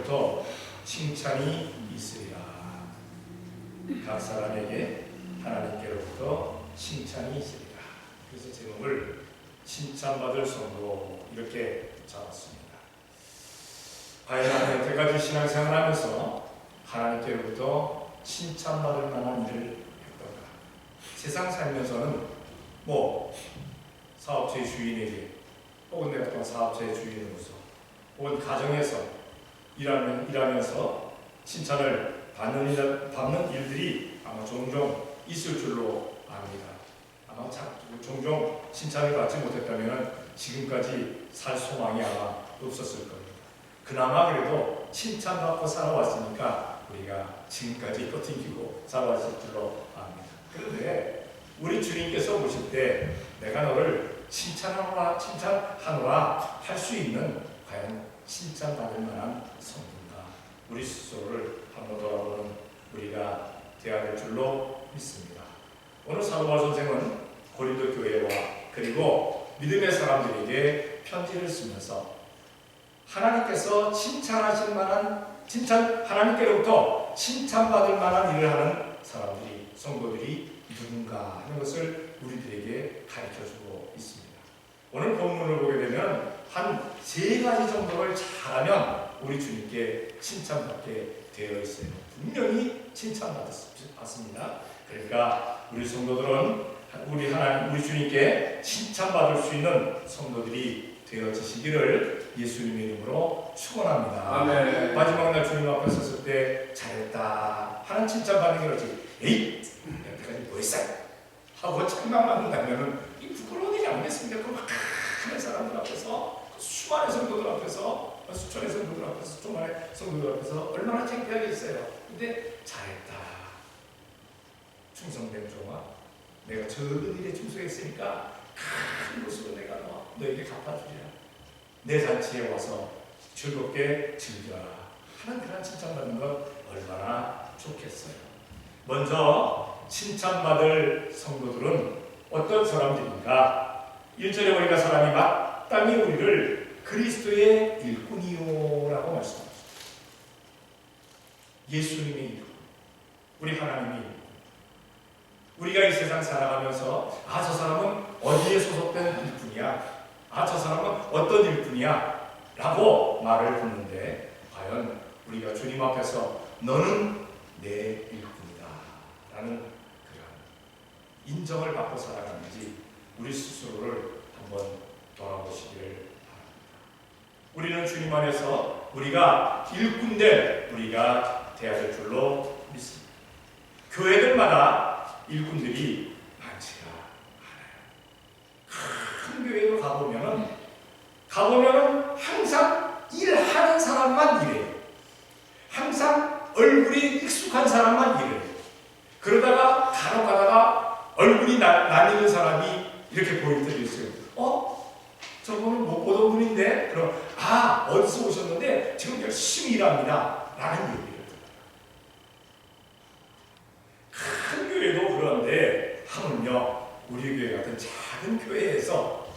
하나님께로부터 칭찬이 있으리라. 각 사람에게 하나님께로부터 칭찬이 있으리라. 그래서 제목을 칭찬받을 성도 이렇게 잡았습니다. 과연 여태까지 신앙생활하면서 하나님께로부터 칭찬받을 만한 일을 했던가? 세상 살면서는 사업체의 주인에게 혹은 내가 또 사업체의 주인으로서 혹은 가정에서 일하면서 칭찬을 받는 일들이 아마 종종 있을 줄로 압니다. 아마 종종 칭찬을 받지 못했다면 지금까지 살 소망이 아마 없었을 겁니다. 그나마 그래도 칭찬받고 살아왔으니까 우리가 지금까지 버티고 살아왔을 줄로 압니다. 그런데 우리 주님께서 보실 때 내가 너를 칭찬하노라 할 수 있는 과연 칭찬받을 만한 성도인가? 우리 스스로를 한번 돌아보는 우리가 되어야 될 줄로 믿습니다. 오늘 사도 바울 선생은 고린도 교회와 그리고 믿음의 사람들에게 편지를 쓰면서 하나님께서 하나님께로부터 칭찬받을 만한 일을 하는 사람들이, 성도들이 누군가 하는 것을 우리들에게 가르쳐주고 있습니다. 오늘 본문을 보게 되면 한 3가지 정도를 잘하면 우리 주님께 칭찬받게 되어 있어요. 분명히 칭찬받습니다. 그러니까 우리 성도들은 우리 주님께 칭찬받을 수 있는 성도들이 되어지시기를 예수님의 이름으로 축원합니다. 아멘. 마지막 날 주님 앞에 섰을 때 잘했다 하는 칭찬받는 게 그렇지. 에이, 여태까지 뭐 했어? 하고 책만 만든다면 이 부끄러운 일이 아니겠습니까? 그 많은 사람들 앞에서, 수많은 성도들 앞에서, 수천의 성도들 앞에서, 수많은 성도들 앞에서 얼마나 창피하겠어요. 근데 잘했다. 충성된 종아, 내가 적은 일에 충성했으니까 큰 것으로 내가 너에게 갚아주리라. 내 잔치에 와서 즐겁게 즐겨라 하는 그런 칭찬받는 것 얼마나 좋겠어요. 먼저 칭찬받을 성도들은 어떤 사람들인가? 1절에 보니까 사람이 마땅히 우리를 그리스도의 일꾼이요 라고 말씀합니다. 예수님의 일꾼, 우리 하나님의 일꾼. 우리가 이 세상 살아가면서 저 사람은 어디에 소속된 일꾼이야? 저 사람은 어떤 일꾼이야? 라고 말을 듣는데 과연 우리가 주님 앞에서 너는 내 일꾼이다 라는 그런 인정을 받고 살아가는지 우리 스스로를 한번 돌아보시기를 바랍니다. 우리는 주님 안에서 우리가 일꾼된 우리가 되어야 될 줄로 믿습니다. 교회들마다 일꾼들이 많지가 않아요. 큰 교회로 가보면은 항상 일하는 사람만 일해요. 항상 얼굴이 익숙한 사람만 일해요. 그러다가 간혹 가다가 얼굴이 낯익은 사람이 이렇게 보일 때도 있어요. 저분은 못 보던 분인데? 그럼 어디서 오셨는데 지금 열심히 일합니다 라는 얘기를 큰 교회도 그런데 하물며 우리 교회 같은 작은 교회에서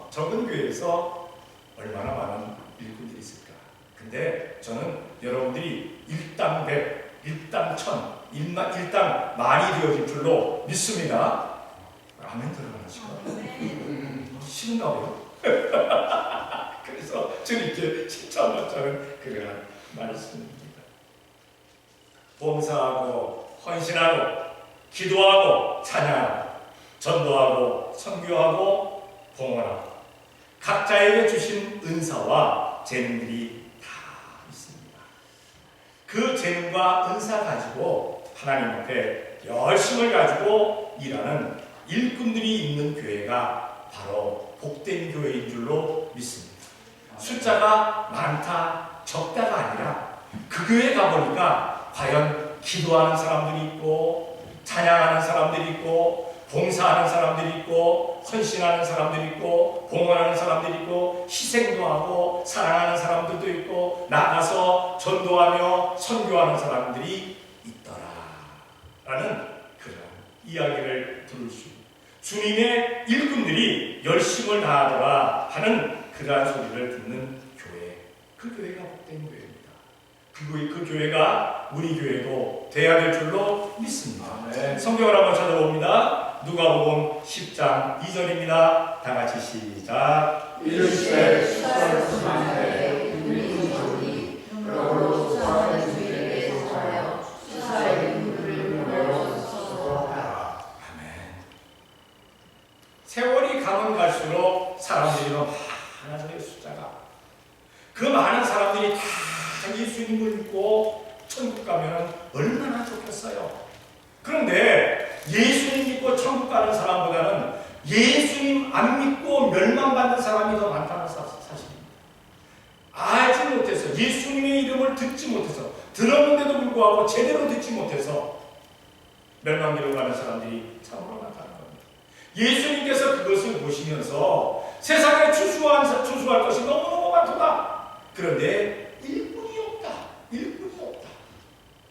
적은 교회에서 얼마나 많은 일꾼들이 있을까? 근데 저는 여러분들이 일당 100, 일당 1000, 일당 만이 되어질 줄로 믿습니다. 아멘 들어가시고 싫은가 봐요. 그래서 주님께 칭찬받자는 그러한 말씀입니다. 봉사하고 헌신하고 기도하고 찬양하고 전도하고 선교하고 봉헌하고 각자에게 주신 은사와 재능들이 다 있습니다. 그 재능과 은사 가지고 하나님 앞에 열심을 가지고 일하는 일꾼들이 있는 교회가 바로 복된 교회인 줄로 믿습니다. 숫자가 많다 적다가 아니라 그 교회 가보니까 과연 기도하는 사람들이 있고 찬양하는 사람들이 있고 봉사하는 사람들이 있고 헌신하는 사람들이 있고 봉헌하는 사람들이 있고 희생도 하고 사랑하는 사람들도 있고 나가서 전도하며 선교하는 사람들이 있더라 라는 그런 이야기를 들을 수 있습니다. 주님의 일꾼들이 열심을 다하더라 하는 그러한 소리를 듣는 교회, 그 교회가 복된 교회입니다. 그 교회가 우리 교회도 돼야 될 줄로 믿습니다. 성경을 한번 찾아봅니다. 누가복음 10장 2절입니다. 다 같이 시작. 이르시되 수사를 수사하되 인민이 좋으니 그러므로 수사하는 주에게 속하여 수사의 인물을 보내어서 하라. 아멘. 세월이 가면 갈수록 사람들이 더 많아져요. 숫자가. 그 많은 사람들이 다 예수님을 믿고 천국 가면 얼마나 좋겠어요. 그런데 예수님 믿고 천국 가는 사람보다는 예수님 안 믿고 멸망받는 사람이 더 많다는 사실입니다. 알지 못해서, 예수님의 이름을 듣지 못해서, 들었는데도 불구하고 제대로 듣지 못해서 멸망기로 가는 사람들이 참으로 많다는 겁니다. 예수님께서 그것을 보시면서 세상에 추수할 것이 너무너무 많도다. 그런데 일꾼이 없다.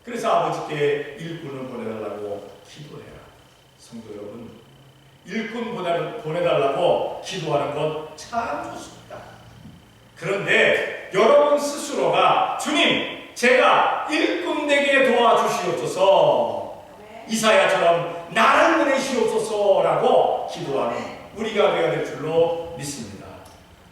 그래서 아버지께 일꾼을 보내달라고 기도해라. 성도 여러분, 일꾼 보내달라고 기도하는 건 참 좋습니다. 그런데 여러분 스스로가 주님, 제가 일꾼 되게 도와주시옵소서, 이사야처럼 나를 보내시옵소서라고 기도하는 우리가 되어야 될 줄로 믿습니다.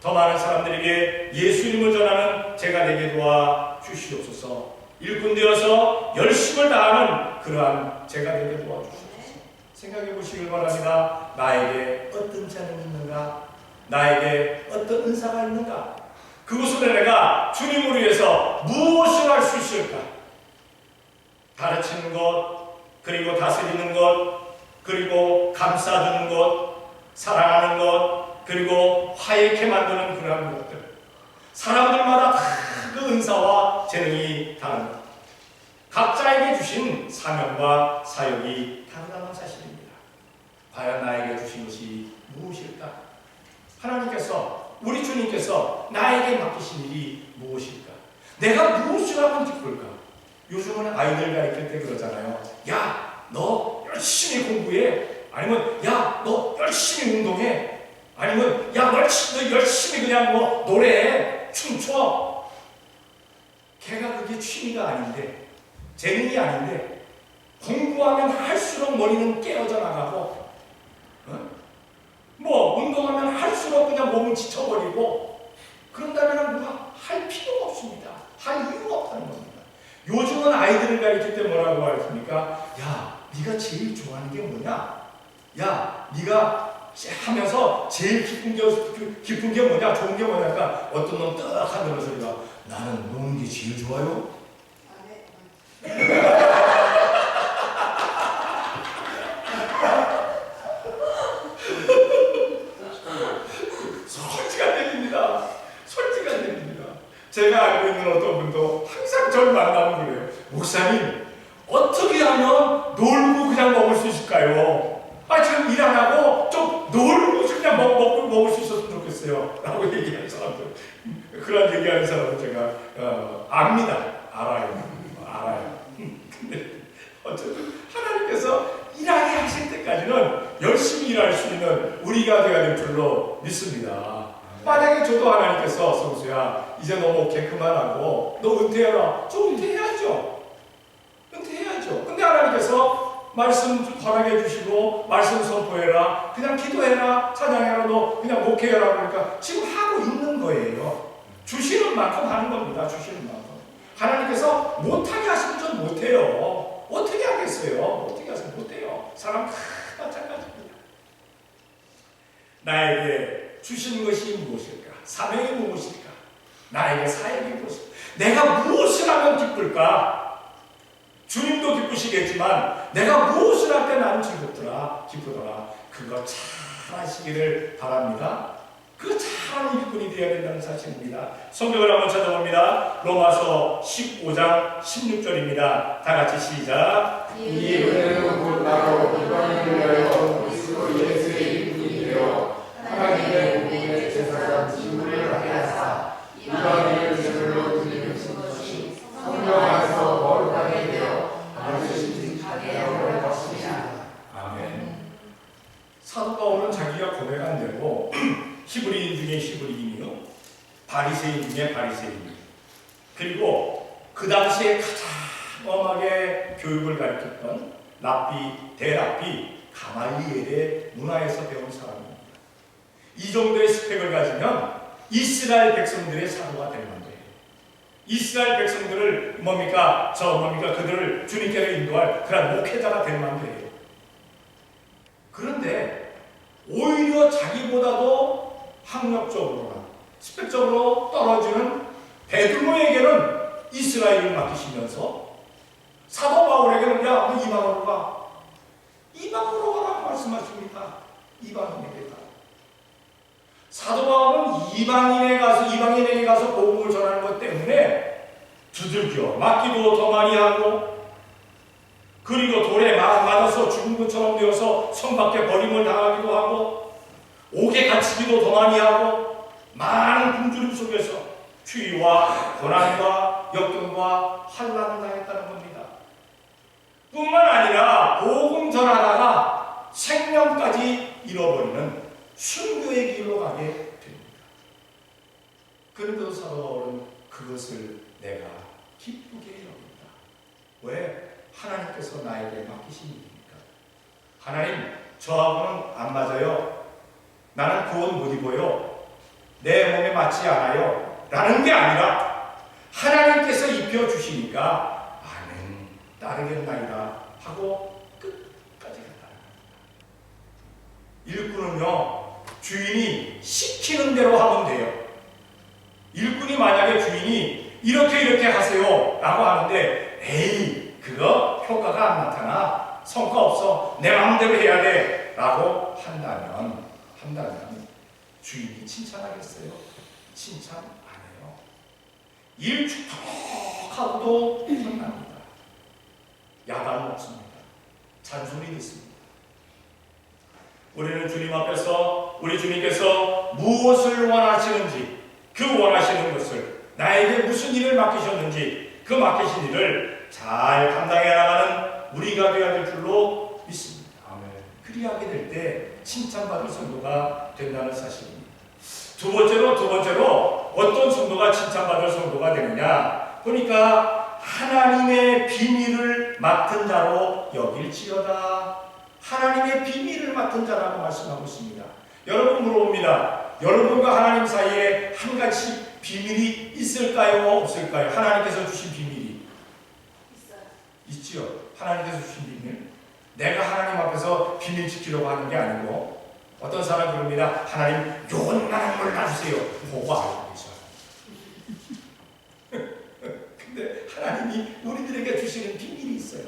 더 많은 사람들에게 예수님을 전하는 제가 되게 도와주시옵소서, 일꾼 되어서 열심을 다하는 그러한 제가 되게 도와주시옵소서. 생각해 보시길 바랍니다. 나에게 어떤 재능이 있는가? 나에게 어떤 은사가 있는가? 그것으로 내가 주님을 위해서 무엇을 할 수 있을까? 가르치는 것, 그리고 다스리는 것, 그리고 감싸주는 것, 사랑하는 것, 그리고 화해케 만드는 그러한 것들. 사람들마다 다 그 은사와 재능이 다릅니다. 각자에게 주신 사명과 사역이 다르다는 사실입니다. 과연 나에게 주신 것이 무엇일까? 하나님께서, 우리 주님께서 나에게 맡기신 일이 무엇일까? 내가 무엇을 하면 기쁠까? 요즘은 아이들 가르칠 때 그러잖아요. 야, 너 열심히 공부해. 아니면 야, 너 열심히 운동해. 아니면 야, 너 열심히 그냥 뭐 노래해, 춤춰. 걔가 그게 취미가 아닌데, 재능이 아닌데, 공부하면 할수록 머리는 깨어져 나가고, 뭐 운동하면 할수록 그냥 몸은 지쳐버리고, 그런다면 뭐가 할 필요가 없습니다. 할 이유가 없다는 겁니다. 요즘은 아이들을 가르칠 때 뭐라고 가르칩니까? 야, 네가 제일 좋아하는 게 뭐냐? 야, 네가 하면서 제일 기쁜 게 뭐냐? 좋은 게 뭐냐니까 어떤 놈 떡 하는 소리가, 나는 노는 게 제일 좋아요. 솔직히 안 됩니다. 제가 알고 있는 어떤 분도 항상 저를 만나면 그래요. 목사님, 어떻게 하면 놀고 그냥 먹을 수 있을까요? 지금 일 안 하고 좀 놀고 그냥 먹을 수 있었으면 좋겠어요. 라고 얘기하는 사람들. 그런 얘기하는 사람은 제가 압니다. 알아요. 근데 어쨌든 하나님께서 일하게 하실 때까지는 열심히 일할 수 있는 우리가 되어야 될 줄로 믿습니다. 만약에 저도 하나님께서 성수야, 이제 너 목회 그만하고 너 은퇴해라. 저 은퇴해야죠. 근데 하나님께서 말씀 허락해 주시고 말씀 선포해라, 그냥 기도해라, 찬양해라, 너 그냥 목회해라 그러니까 지금 하고 있는 거예요. 주시는 만큼 하는 겁니다. 주시는 만큼. 하나님께서 못하게 하시면 전 못해요. 어떻게 하겠어요? 못해요. 사람 다 마찬가지입니다. 나에게 주신 것이 무엇일까? 사명이 무엇일까? 나에게 사역이 무엇일까? 내가 무엇을 하면 기쁠까? 주님도 기쁘시겠지만 내가 무엇을 할 때 나는 기쁘더라. 그거 잘 하시기를 바랍니다. 그거 잘하는 일꾼이 되어야 된다는 사실입니다. 성경을 한번 찾아봅니다. 로마서 15장 16절입니다. 다 같이 시작. 이 은혜로 곧 나로 이방인을 위하여 그리스도 예수의 일꾼이 되어 하나님의 몸의 제사장 직무를 하게 하사 이방인을 제물로 드리는 것이 성령 안에서 거룩하게 되어 반드시 하게 하려 것이니라. 아멘. 사도 바울은 자기가 고백 안 되고 히브리인 중에 히브리인이요, 바리새인 중에 바리새인, 그리고 그 그 당시에 가장 엄하게 교육을 가르쳤던 대랍비 가말리엘의 문화에서 배운 사람입니다. 이 정도의 스펙을 가지면 이스라엘 백성들의 사도가 될 만해요. 이스라엘 백성들을 그들을 주님께로 인도할 그런 목회자가 될 만해요. 그런데 오히려 자기보다도 학력적으로나 스펙적으로 떨어지는 베드로에게는 이스라엘을 맡기시면서 사도 바울에게는 야, 너 이방으로 가. 이방으로 가라고 말씀하십니다. 이방인에게 가. 사도 바울은 이방인에게 가서 복음을 전하는 것 때문에 두들겨 맞기도 더 많이 하고, 그리고 돌에 맞아서 죽은 것처럼 되어서 성 밖에 버림을 당하기도 하고, 옥에 갇히기도 더 많이 하고, 많은 굶주림 속에서 추위와 고난과 역경과 환난을 당했다는 겁니다. 뿐만 아니라 복음 전하다가 생명까지 잃어버리는 순교의 길로 가게 됩니다. 그런데도 사도 바울은 그것을 내가 기쁘게 여긴다. 왜? 하나님께서 나에게 맡기신 일입니까? 하나님, 저하고는 안 맞아요. 나는 구원 못 입어요. 내 몸에 맞지 않아요. 라는 게 아니라 하나님께서 입혀주시니까 아멘, 따르겠나이다 하고 끝까지 갔다. 일꾼은요, 주인이 시키는 대로 하면 돼요. 일꾼이 만약에 주인이 이렇게 하세요 라고 하는데, 에이, 그거 효과가 안 나타나, 성과 없어, 내 마음대로 해야 돼 라고 한다면 주인이 칭찬하겠어요? 칭찬 안 해요. 일 축적하고도 끝납니다. 야단 없습니다. 잔소리 듣습니다. 우리는 주님 앞에서 우리 주님께서 무엇을 원하시는지, 그 원하시는 것을, 나에게 무슨 일을 맡기셨는지 그 맡기신 일을 잘 감당해 나가는 우리가 되어야 될 줄로 믿습니다. 아멘. 그리하게 될 때 칭찬받을 성도가 된다는 사실입니다. 두 번째로 어떤 성도가 칭찬받을 성도가 되느냐 보니까 하나님의 비밀을 맡은 자로 여길지어다. 하나님의 비밀을 맡은 자라고 말씀하고 있습니다. 여러분 물어봅니다. 여러분과 하나님 사이에 한 가지 비밀이 있을까요? 없을까요? 하나님께서 주신 비밀이 있지요. 하나님께서 주신 비밀. 내가 하나님 앞에서 비밀 지키려고 하는 게 아니고, 어떤 사람 그럽니다. 하나님, 요것만 몰라주세요. 보고 알고 계셔. 근데 하나님이 우리들에게 주시는 비밀이 있어요.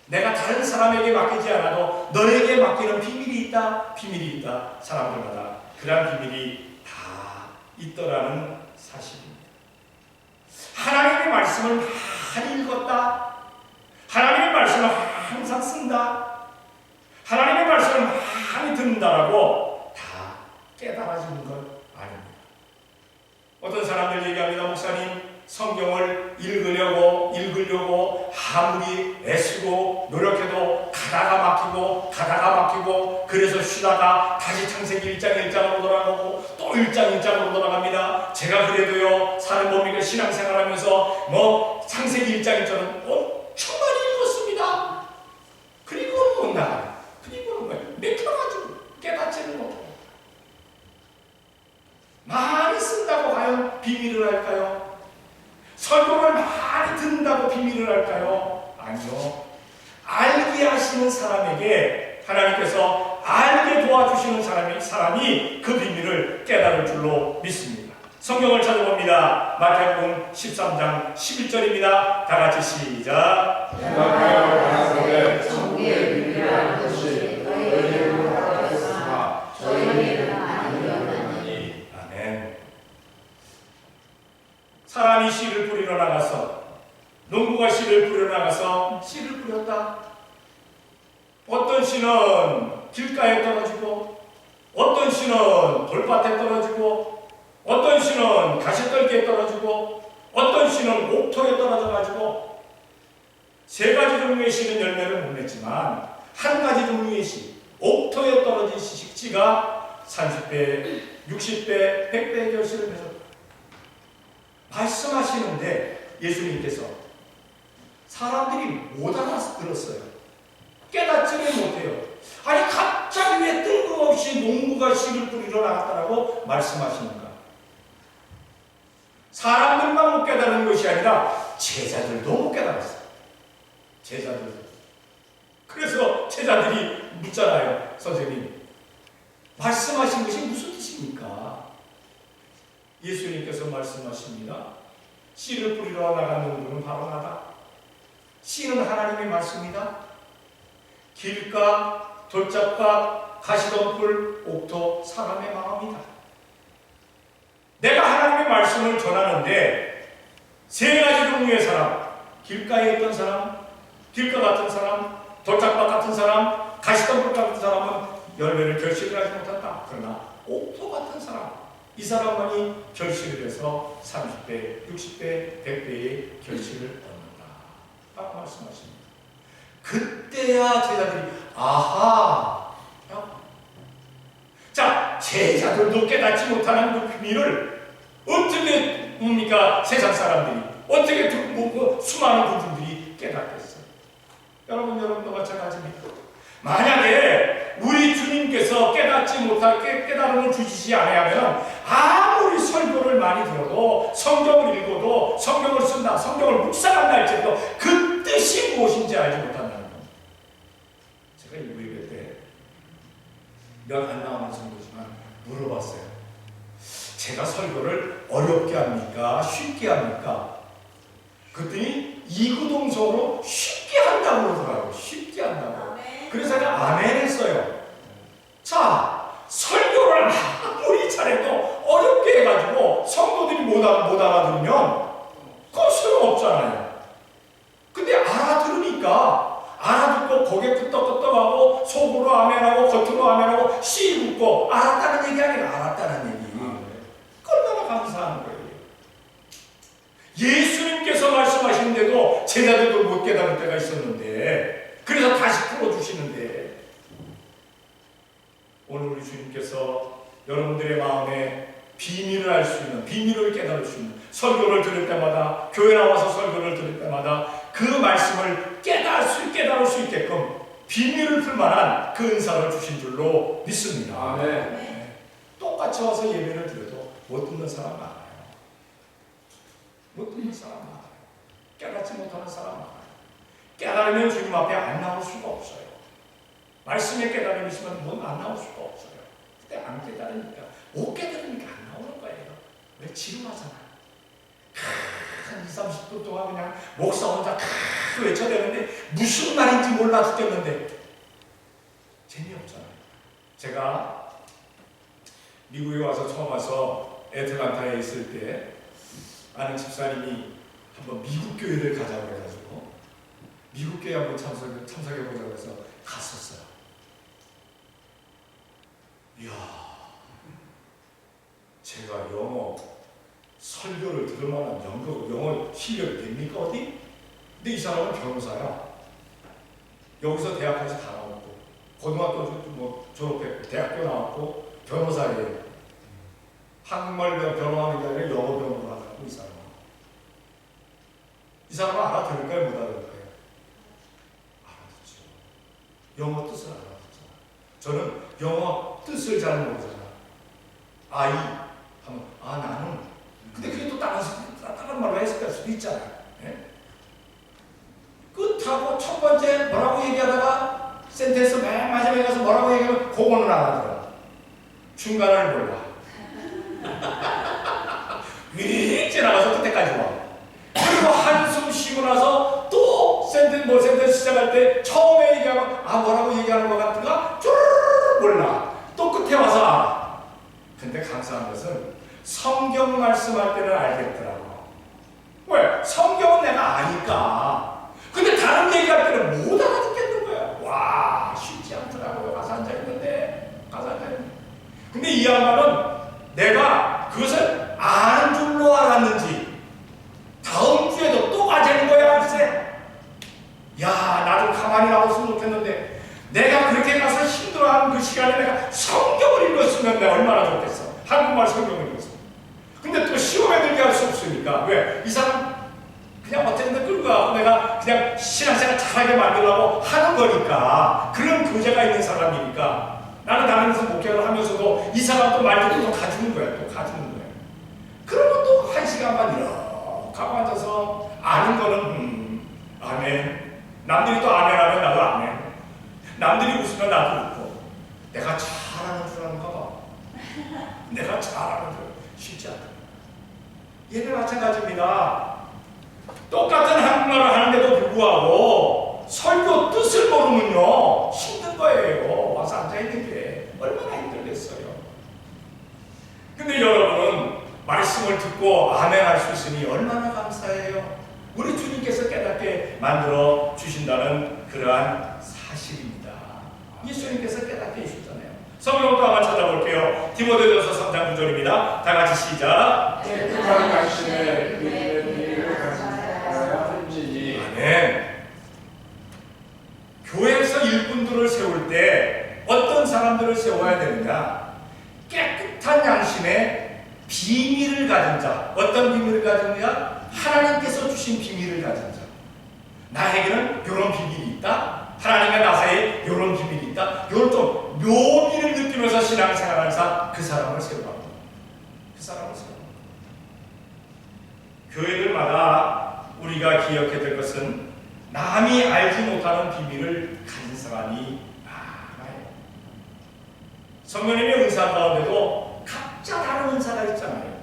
내가 다른 사람에게 맡기지 않아도 너에게 맡기는 비밀이 있다. 사람들마다 그런 비밀이 다 있더라는 사실입니다. 하나님의 말씀을 많이 읽었다. 하나님의 말씀을 항상 쓴다. 하나님의 말씀을 많이 듣는다라고 다 깨달아지는 것 아닙니다. 어떤 사람들 얘기합니다. 목사님, 성경을 읽으려고 아무리 애쓰고 노력해도 가다가 막히고 그래서 쉬다가 다시 창세기 1장으로 돌아가고 또 1장으로 돌아갑니다. 제가 그래도요, 사는 뭡니까? 신앙생활하면서 창세기 1장처럼 엄청 많이 읽었습니다. 그리고는 못 나가요. 맥혀가지고 깨닫지는 못해요. 많이 쓴다고 과연 비밀을 할까요? 설교를 많이 듣는다고 비밀을 할까요? 아니요. 알게 하시는 사람에게 하나님께서 알게 도와주시는 사람이 그 비밀을 깨달을 줄로 믿습니다. 성경을 찾아봅니다. 마태복음 13장 11절입니다. 다 같이 시작. 생각하여 가라사대 천국의 비밀이라는 것이 너희에게로 나타났으나 저희에게는 아니었나니. 아멘. 사람이 씨를 뿌리러 나가서, 농부가 씨를 뿌리러 나가서 씨를 뿌렸다. 어떤 씨는 길가에 떨어지고, 어떤 씨는 돌밭에 떨어지고, 어떤 씨는 가시떨기에 떨어지고, 어떤 씨는 옥토에 떨어져가지고, 세 가지 종류의 씨는 열매를 못 맺지만 한 가지 종류의 씨, 옥토에 떨어진 씨가 30배, 60배, 100배의 결실을 맺었다. 말씀하시는데 예수님께서 사람들이 못 알아들었어요. 깨닫지를 못해요. 아니 갑자기 왜 뜬금없이 농부가 씨를 뿌리러 나갔다라고 말씀하시는가? 사람들만 못 깨달은 것이 아니라 제자들도 못 깨달았어요. 제자들도. 그래서 제자들이 묻잖아요. 선생님, 말씀하신 것이 무슨 뜻입니까? 예수님께서 말씀하십니다. 씨를 뿌리러 나간 농부는 바로 나다. 씨는 하나님의 말씀이다. 길가, 돌짝밭, 가시덤불, 옥토, 사람의 마음이다. 내가 하나님의 말씀을 전하는데 세 가지 종류의 사람, 길가에 있던 사람, 길가 같은 사람, 돌짝밭 같은 사람, 가시덤불 같은 사람은 열매를 결실을 하지 못한다. 그러나 옥토 같은 사람, 이 사람만이 결실을 해서 30배, 60배, 100배의 결실을 얻는다. 라고 말씀하십니다. 그때야 제자들이 아하! 자, 제자들도 깨닫지 못하는 그 비밀을 어떻게 뭡니까? 세상 사람들이 어떻게 수많은 분들이 깨닫겠어요? 여러분도 마찬가지입니다. 만약에 우리 주님께서 깨닫지 못하게 깨달음을 주시지 않으면 아무리 설교를 많이 들어도 성경을 읽어도 성경을 쓴다, 성경을 묵상한다 할지라도 그 뜻이 무엇인지 알지 못한다는 겁니다. 제가 이 예배 때 몇 안 나오는 성도지만 물어봤어요. 제가 설교를 어렵게 합니까? 쉽게 합니까? 그랬더니 이구동성으로 쉽게 한다고 그러더라고요. 쉽게 한다고. 그래서 제가 아멘 했어요. 자, 설교를 아무리 잘해도 어렵게 해가지고 성도들이 못 알아들으면 그건 소용없잖아요. 근데 알아들으니까 알아듣고 고개 끄떡끄떡하고 속으로 아멘하고 겉으로 아멘하고 씨 웃고 알았다는 얘기 아니라 알았다는 얘기. 얼마나 감사한 거예요. 예수님께서 말씀하시는데도 제자들도 못 깨달을 때가 있었는데 그래서 다시 풀어주시는데 오늘 우리 주님께서 여러분들의 마음에 비밀을 알 수 있는, 비밀을 깨달을 수 있는 설교를 들을 때마다, 교회 나와서 설교를 들을 때마다 그 말씀을 깨달을 수 있게끔 비밀을 풀 만한 그 은사를 주신 줄로 믿습니다. 아멘. 똑같이 와서 예배를 드려도 못 듣는 사람 많아요. 못 듣는 사람 많아요. 깨닫지 못하는 사람 많아요. 깨달으면 주님 앞에 안 나올 수가 없어요. 말씀에 깨달음이 있으면 못 안 나올 수가 없어요. 근데 안 깨달으니까, 못 깨달으니까 안 나오는 거예요. 왜 지루하잖아요. 한 20, 30분 동안 그냥 목사 혼자 외쳐대는데 무슨 말인지 몰라 죽겠는데 재미없잖아요. 제가 미국에 와서 처음 와서 애틀란타에 있을 때 아는 집사님이 한번 미국 교회를 가자고 해가지고 미국 교회 한번 참석해보자고 해서 갔었어요. 이야, 제가 영어 설교를 들을 만한 영어 실력이 됩니까 어디? 근데 이 사람은 변호사야. 여기서 대학까지 다 나왔고 고등학교 뭐 졸업했고 대학교 나왔고 변호사예요. 한국말 변호하는 게 아니라 영어 변호를 하고 이 사람은. 이 사람은 알아들을까요? 못 알아들을까요? 알아듣죠. 영어 뜻을 알아듣잖아. 저는 영어 뜻을 잘 모르잖아. 아이 하면 나는. 근데 그게 또 다른 말로 해석할 수도 있잖아요. 네? 끝하고 첫 번째 뭐라고 얘기하다가 센텐스 맨 마지막에 가서 뭐라고 얘기하면 그거는 알아들어. 중간을 몰라. 휙 지나가서 끝에까지 와. 그리고 한숨 쉬고 나서 또 센텐스 시작할 때 처음에 얘기하면 뭐라고 얘기하는 것 같은가? 쭈르르 몰라. 또 끝에 와서 알아. 근데 감사한 것은 성경 말씀할 때는 알겠더라고. 왜? 성경은 내가 아니까. 근데 다른 얘기할 때는 못 알아듣겠는 거야. 와, 쉽지 않더라고요. 가서 앉아있는데. 근데 이 양반은 내가 그것을 아는 줄로 알았는지 다음 주에도 또 가자는 거야. 글쎄. 야, 나도 가만히 나왔으면 좋겠는데 내가 그렇게 가서 힘들어하는 그 시간에 내가 성경을 읽었으면 내가 얼마나 좋겠어. 한국말 성경을 읽었어. 근데 또 시험에 들게 할 수 없으니까. 왜? 이 사람 내가 그냥 신앙생활 잘하게 만들려고 하는 거니까, 그런 교제가 있는 사람이니까 나는 다른 데서 목회를 하면서도 이 사람도 말 듣고 또 가주는 거야. 또 가주는 거야. 그러면 또 한 시간만 이렇게 하고 앉아서 아는 거는 아멘. 남들이 또 아멘 하면 나도 아멘. 남들이 웃으면 나도 웃고. 내가 잘하는 줄 아는가 봐. 내가 잘하는 줄 쉽지 않다. 얘는 마찬가지입니다. 똑같은 한국말을 하는데도 불구하고 설교 뜻을 모르면요 힘든 거예요. 와서 앉아있는 게 얼마나 힘들겠어요. 근데 여러분은 말씀을 듣고 아멘 할 수 있으니 얼마나 감사해요. 우리 주님께서 깨닫게 만들어 주신다는 그러한 사실입니다. 예수님께서 깨닫게 해주셨잖아요. 성경도 한번 찾아볼게요. 디모데전서 3장 9절입니다. 다 같이 시작. 깨끗한 당신의 믿음의 비밀을 가져야 할지니. 아멘. 교회에서 일꾼들을 세울 때 어떤 사람들을 세워야 되느냐? 깨끗한 양심의 비밀을 가진 자. 어떤 비밀을 가지느냐? 하나님께서 주신 비밀을 가진 자. 나에게는 이런 비밀이 있다. 하나님과 나 사이에 이런 비밀이 있다. 이런 좀 묘미를 느끼면서 신앙생활하는 사, 그 사람을 세우라. 그 사람을 세우라. 교회들마다 우리가 기억해야 될 것은 남이 알지 못하는 비밀을 가진 사람이 많아요. 성령님의 은사 가운데도 각자 다른 은사가 있잖아요.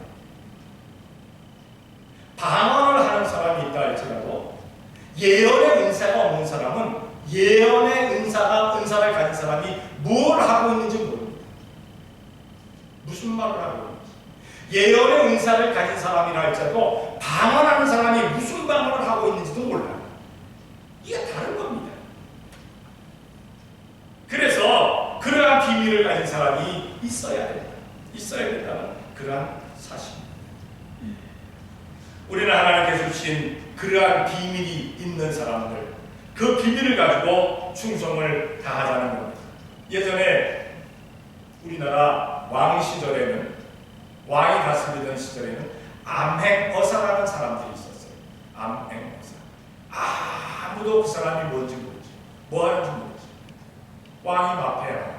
방언을 하는 사람이 있다 할지라도 예언의 은사가 없는 사람은 예언의 은사를 가진 사람이 뭘 하고 있는지 모릅니다. 무슨 말을 하고 있는지. 예언의 은사를 가진 사람이라 할지라도 방언하는 사람이 무슨 방언을 하고 있는지도 몰라요. 이게 다른 겁니다. 그래서 그러한 비밀을 가진 사람이 있어야 된다. 있어야 된다는 그러한 사실입니다. 우리는 하나님께서 주신 그러한 비밀이 있는 사람들, 그 비밀을 가지고 충성을 다하자는 겁니다. 예전에 우리나라 왕 시절에는, 왕이 다스리던 시절에는 암행어사라는 사람들이 있었어요. 암행어사. 아무도 그 사람이 뭔지 모르지, 뭐 하는지 모르지. 왕이 마패야.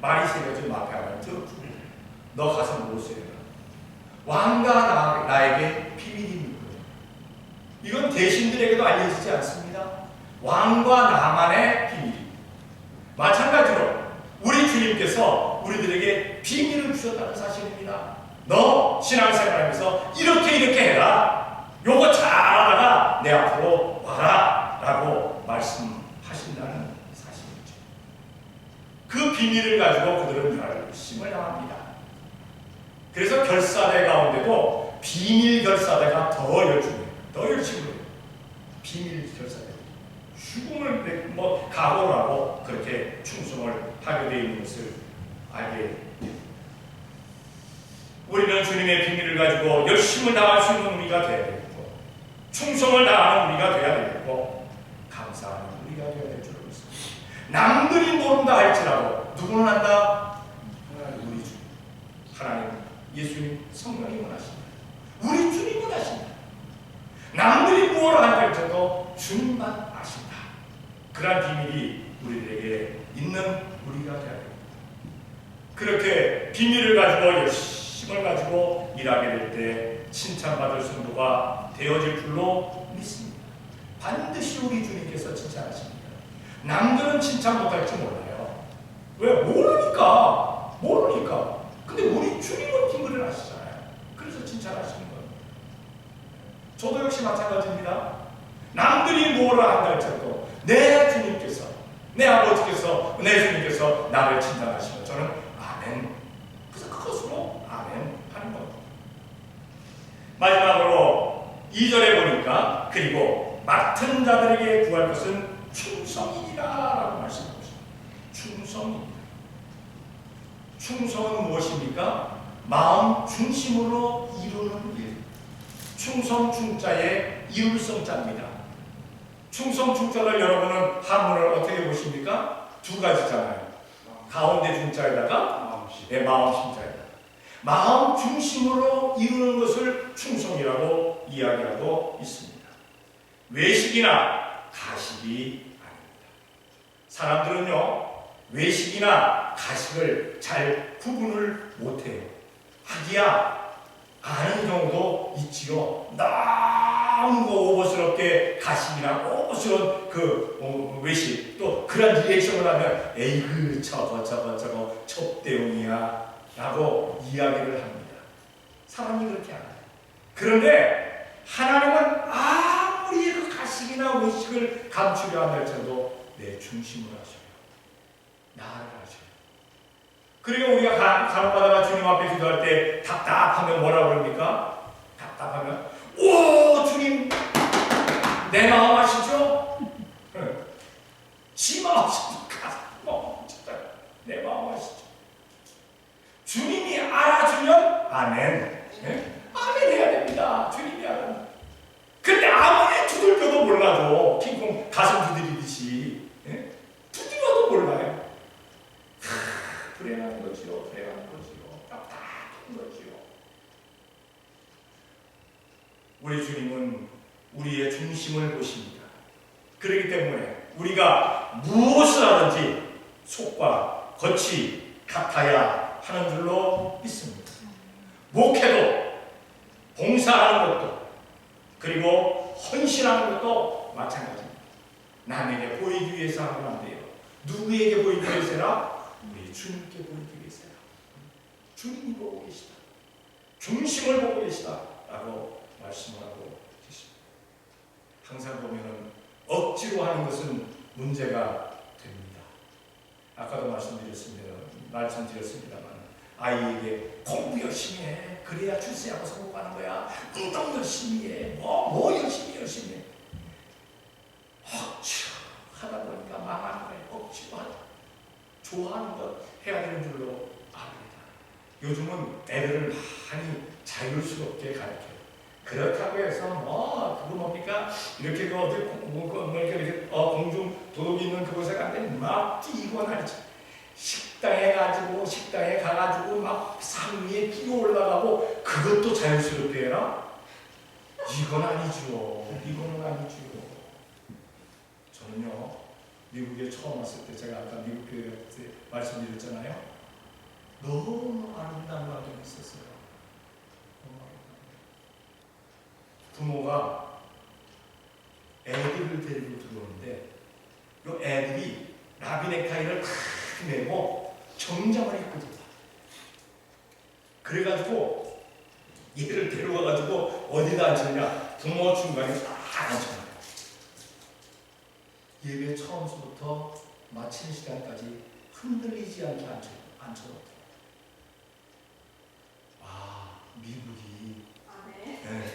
말이 새겨진 마패하면 들어주고, 너 가서 무엇을 해라. 왕과 나에게 비밀이 있는 거예요. 이건 대신들에게도 알려지지 않습니다. 왕과 나만의 비밀. 마찬가지로 우리 주님께서 우리들에게 비밀을 주셨다는 사실입니다. 너 신앙생활하면서 이렇게 해라. 요거 잘하다가 내 앞으로 와라 라고 말씀하신다는 사실이죠. 그 비밀을 가지고 그들은 열심을 당합니다. 그래서 결사대 가운데도 비밀 결사대가 더 열심히 해요. 비밀 결사대. 죽음을 각오를 하고 그렇게 충성을 하게 되어 있는 것을 알게 됩니다. 우리는 주님의 비밀을 가지고 열심을 다할 수 있는 우리가 되어야 되고, 충성을 다하는 우리가 되어야 되고, 감사하는 우리가 되어야 될 줄 믿습니다. 남들이 모른다 할지라도 누구는 안다? 우리 주 하나님, 예수님, 성령이 원하십니다. 우리 주님이 원하십니다. 남들이 무엇을 한다 할지라도 주님만 아신다. 그러한 비밀이 우리들에게 있는 우리가 되어야 됩니다. 그렇게 비밀을 가지고 열심을 가지고 일하게 될 때 칭찬받을 성도가 되어질 줄로 믿습니다. 반드시 우리 주님께서 칭찬하십니다. 남들은 칭찬 못할지 몰라요. 왜? 모르니까. 근데 우리 주님은 비밀을 아시잖아요. 그래서 칭찬하시는 거예요. 저도 역시 마찬가지입니다. 남들이 뭐라 한다 할지라도 내 주님께서, 내 아버지께서, 내 주님께서 나를 칭찬하시면 저는 아멘. 그래서 그것으로 아멘 하는 겁니다. 마지막으로 2절에 보니까 그리고 맡은 자들에게 구할 것은 충성이니라 라고 말씀하고 있습니다. 충성입니다. 충성은 무엇입니까? 마음 중심으로 이루는 일. 충성 충자의 이룰 성자입니다. 충성 충자를 여러분은 한문을 어떻게 보십니까? 두 가지잖아요. 가운데 중자에다가 마음 심자에다가. 마음 중심으로 이루는 것을 충성이라고 이야기하고 있습니다. 외식이나 가식이 아닙니다. 사람들은요, 외식이나 가식을 잘 구분을 못해요. 하기야 아는 경우도 있지요. 너무 오버스럽게 가식이나 오버스러운 외식, 또 그런 리액션을 하면 에이그 저거 첩대용이야 라고 이야기를 합니다. 사람이 그렇게 안 해요. 그런데 하나님은 아무리 그 가식이나 외식을 감추려 한다 할지라도 내 중심을 하셔요. 나를 하셔요. 그리고 우리가 간혹가다가 주님 앞에 기도할 때 답답하면 뭐라고 그럽니까? 답답하면 오 주님 내 마음 아시죠? 지 마음 아시죠? 내 마음 아시죠? 주님이 알아주면 아멘. 아멘 해야 됩니다. 주님이 알아. 근데 아무리 두들겨도 몰라도 킹콩 가슴 두드리듯이 두드려도 몰라요. 불행한 거지요. 불행한 거지요. 답답한 거지요. 우리 주님은 우리의 중심을 보십니다. 그렇기 때문에 우리가 무엇을 하든지 속과 겉이 같아야 하는 줄로 믿습니다. 목회도 봉사하는 것도 그리고 헌신하는 것도 마찬가지입니다. 남에게 보이기 위해서 하면 안 돼요. 누구에게 보이기 위해서라? 우리 주님께 보이기 위해서라. 주님이 보고 계시다. 중심을 보고 계시다. 라고 말씀을 하고 계십니다. 항상 보면은 억지로 하는 것은 문제가 됩니다. 아까도 말씀드렸습니다만 아이에게 공부 열심히 해. 그래야 출세하고 성공하는 거야. 운동 열심히 해. 뭐 열심히 해. 억지로 하다 보니까 망하는 거예요. 억지로 하다. 좋아하는 것 해야 되는 줄로 압니다. 요즘은 애들을 많이 자유스럽게 가르쳐요. 그렇다고 해서 그거 뭡니까? 이렇게 어디 공중 도둑이 있는 그곳에 갔는데 막 뛰고 날지. 식당에 가가지고 막 산 위에 뛰어 올라가고 그것도 자연스럽게 해라? 이건 아니죠. 이거는 아니죠. 저는요, 미국에 처음 왔을 때 제가 아까 미국 교회 때 말씀드렸잖아요. 너무 아름다운 환경이 있었어요. 부모가 애들을 데리고 들어오는데 이 애들이 라비넥타이를 탁 메고 정장을 입고 들어와. 그래가지고 얘를 데려와가지고 어디다 앉혔냐? 부모 중간에 딱 앉혀놔요. 예배 처음부터 마치는 시간까지 흔들리지 않게 앉혀놓고.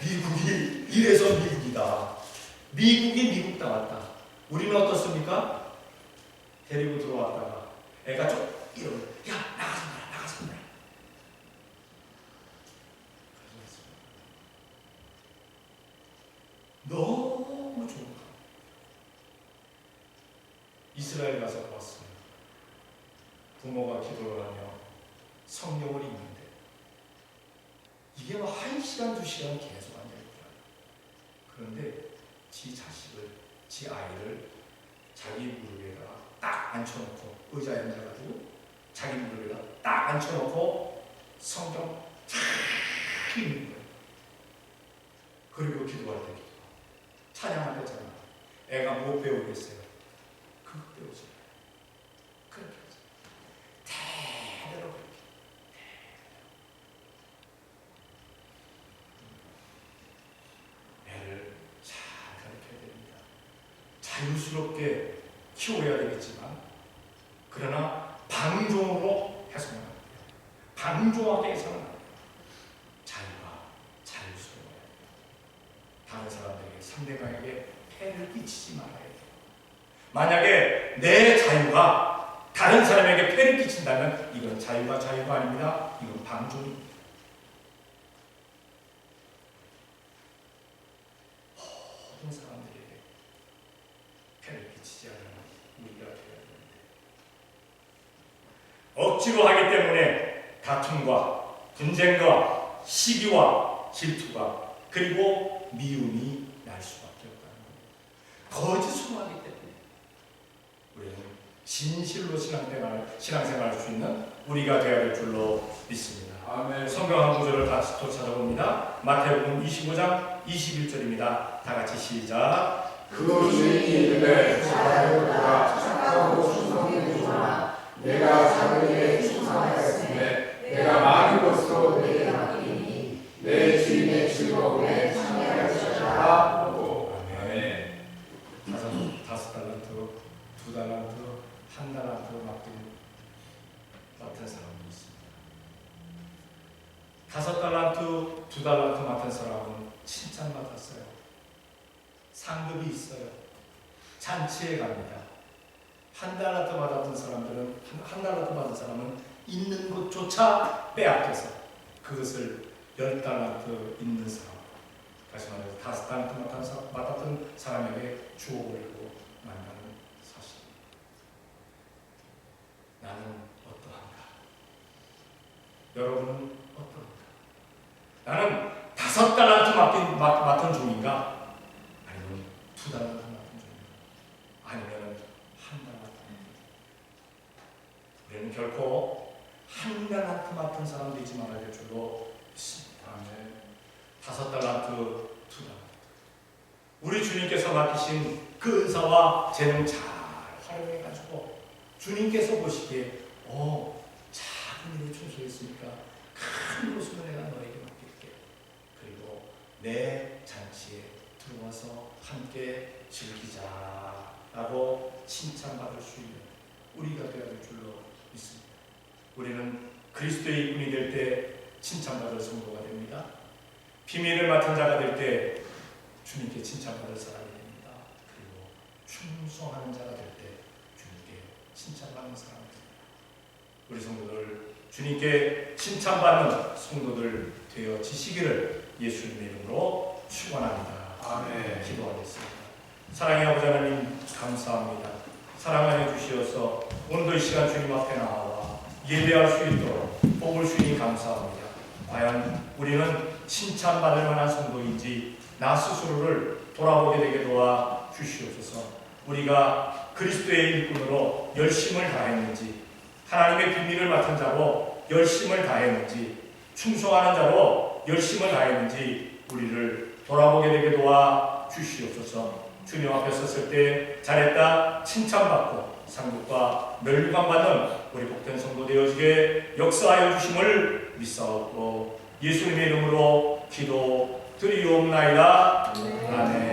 미국이 이래서 미국이다. 미국이 미국다웠다. 우리는 어떻습니까? 데리고 들어왔다가 애가 좀 이러고 야 나가서 놀아. 너무 좋은 거. 이스라엘 가서 보았어요. 부모가 기도를 하며 성경을 읽는데 이게 1시간, 2시간 계속 앉아있더라고요. 그런데 지 자식을, 지 아이를 자기 무릎에다가 딱 앉혀놓고 의자에 앉아가지고 자기 무릎에다가 딱 앉혀놓고 성경 쫙 읽는 거예요. 그리고 기도할 때 기도. 찬양할 때잖아. 애가 뭐 배우겠어요? 그거 배우지. 그렇게 하지. 대대로 그렇게. 애를 잘 가르쳐야 됩니다. 자유스럽게 키워야 되겠지만, 그러나 방종으로 해서는 안 돼요. 방종하게 해서는 안 돼요. 자유가 자유스러워야 돼요. 다른 사람들에게, 상대방에게 폐를 끼치지 말아야 돼요. 만약에 내 자유가 다른 사람에게 폐를 끼친다면 이건 자유가 아닙니다. 이건 방종입니다. 모든 사람들에게 폐를 끼치지 않는 우리가 되어야 되는데 억지로 하기 때문에 다툼과 분쟁과 시기와 질투가 그리고 미움이 날 수밖에 없다는 겁니다. 거짓말하기 때문에 우리는 진실로 신앙생활할 수 있는 우리가 되어야 될 줄로 믿습니다. 아멘. 성경 한 구절을 다시 또 찾아봅니다. 마태복음 25장 21절입니다. 다 같이 시작. 그 주인이 이르되 잘하였도다 착하고 충성된 종아 내가 작은 일에 충성하였으며 내가 많은 것으로 내게 맡기니 내 주인의 즐거움에 참여할 것이라 하고. 아멘. 다섯 달란트, 두 달란트, 한 달란트 맡은 사람이 있습니다. 다섯 달란트, 두 달란트 맡은 사람은 칭찬받았어요. 상급이 있어요. 잔치에 갑니다. 한 달란트 받았던 사람들은 한 달란트 받은 사람은 있는 것조차 빼앗겨서 그것을 10달란트 있는 사람, 다시 말해서 5달란트 맡았던 사람에게 주어버리고 만나는 사실입니다. 나는 어떠한가? 여러분은 어떠한가? 나는 5달란트 맡은 종인가? 아니면 2달란트 맡은 종인가? 아니면 한 달란트? 우리는 결코 한 달란트 맡은 사람 되지 말아야 될 줄로 믿습니다. 5달란트, 2달란트. 우리 주님께서 맡기신 그 은사와 재능 잘 활용해가지고 주님께서 보시기에 작은 일에 충실했으니까 큰 것으로 내가 너에게 맡길게. 그리고 내 잔치에 들어와서 함께 즐기자라고 칭찬받을 수 있는 우리가 되어야 될 줄로 믿습니다. 우리는 그리스도의 일꾼이 될 때 칭찬받을 성도가 됩니다. 비밀을 맡은 자가 될 때 주님께 칭찬받을 사람이 됩니다. 그리고 충성하는 자가 될 때 주님께 칭찬받는 사람이 됩니다. 우리 성도들 주님께 칭찬받는 성도들 되어지시기를 예수님의 이름으로 축원합니다. 아멘. 기도하겠습니다. 사랑의 아버지 하나님 감사합니다. 사랑하여 주시어서 오늘도 이 시간 주님 앞에 나와 예배할 수 있도록 복을 주니 감사합니다. 과연 우리는 칭찬받을 만한 성도인지 나 스스로를 돌아보게 되게 도와 주시옵소서. 우리가 그리스도의 일꾼으로 열심을 다했는지, 하나님의 비밀을 맡은 자로 열심을 다했는지, 충성하는 자로 열심을 다했는지 우리를 돌아보게 되게 도와 주시옵소서. 주님 앞에 섰을 때 잘했다 칭찬받고 상급과 멸류관 받는 우리 복된 성도 되어지게 역사하여 주심을 믿사옵고 예수님의 이름으로 기도 드리옵나이다. 아멘.